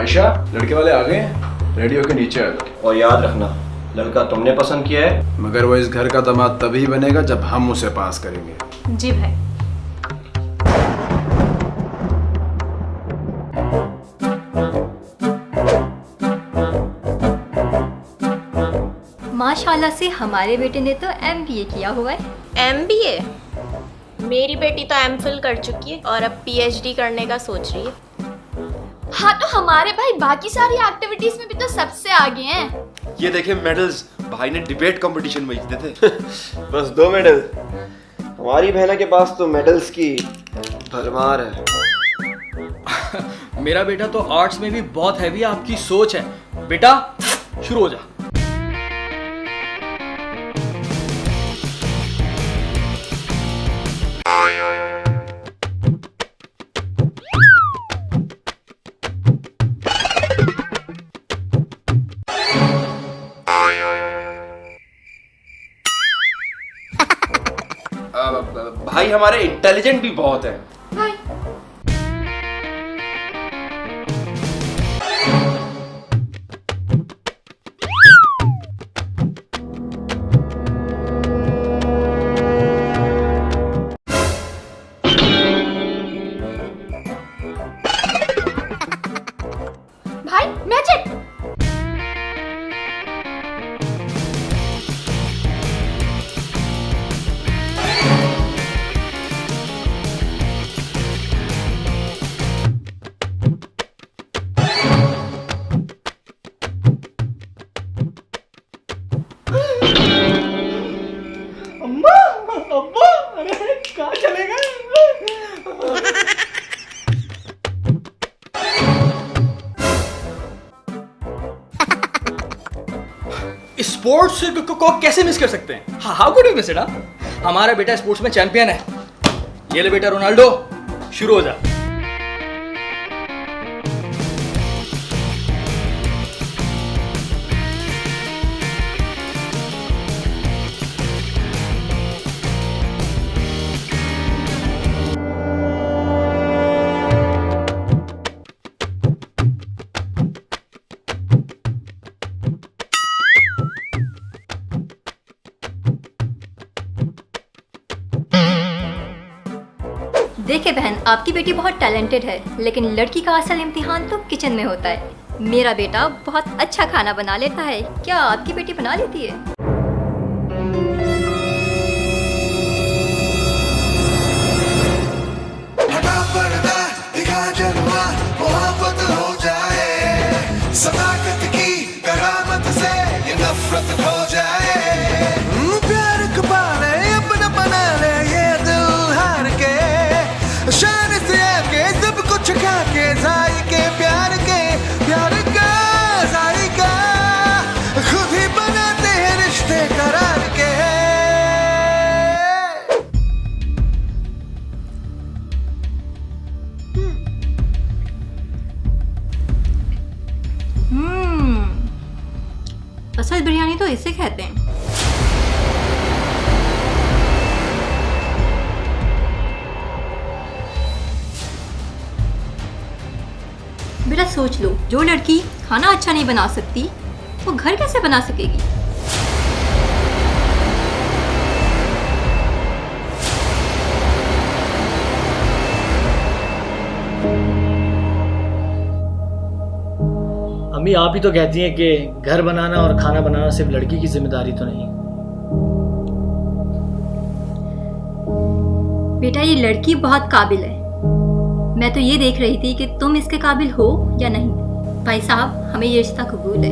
आयशा, लड़के वाले आ गए हैं, रेडियो के नीचे आ जाओ। और याद रखना, लड़का तुमने पसंद किया है, मगर वो इस घर का दामाद तभी बनेगा जब हम उसे पास करेंगे। जी भाई। माशाल्लाह से हमारे बेटे ने तो MBA किया हुआ है। MBA? मेरी बेटी तो MPhil कर चुकी है और अब PhD करने का सोच रही है। हाँ तो हमारे भाई बाकी सारी एक्टिविटीज में भी तो सबसे आगे हैं। ये देखे मेडल्स, भाई ने डिबेट कंपटीशन में जीते थे। बस 2 मेडल। हमारी बहना के पास तो मेडल्स की भरमार है। मेरा बेटा तो आर्ट्स में भी बहुत हैवी है, आपकी सोच है। बेटा शुरू हो जा। भाई हमारे इंटेलिजेंट भी बहुत है। भाई भाई मैजिक। स्पोर्ट्स को कैसे मिस कर सकते हैं? How could you miss it? हमारा बेटा स्पोर्ट्स में चैंपियन है। ये ले बेटा रोनाल्डो, शुरू हो जा। देखिए बहन, आपकी बेटी बहुत टैलेंटेड है, लेकिन लड़की का असल इम्तिहान तो किचन में होता है। मेरा बेटा बहुत अच्छा खाना बना लेता है। क्या आपकी बेटी बना लेती है? हटा पर्दा, दिखा जलवा, मोहब्बत हो जाए। सदाकत की करामत से ये नफरत हो जाए। प्यार को पाले, अपना बना ले ये दिल हार के। शान से आके सब कुछ खा के, जायके प्यार के, प्यार का जायका खुद ही बनाते हैं रिश्ते करार के। असल बिरयानी तो इसे कहते हैं। बेटा सोच लो, जो लड़की खाना अच्छा नहीं बना सकती वो घर कैसे बना सकेगी? अम्मी आप ही तो कहती हैं कि घर बनाना और खाना बनाना सिर्फ लड़की की जिम्मेदारी तो नहीं। बेटा ये लड़की बहुत काबिल है। मैं तो ये देख रही थी कि तुम इसके काबिल हो या नहीं। भाई साहब, हमें ये रिश्ता कबूल है।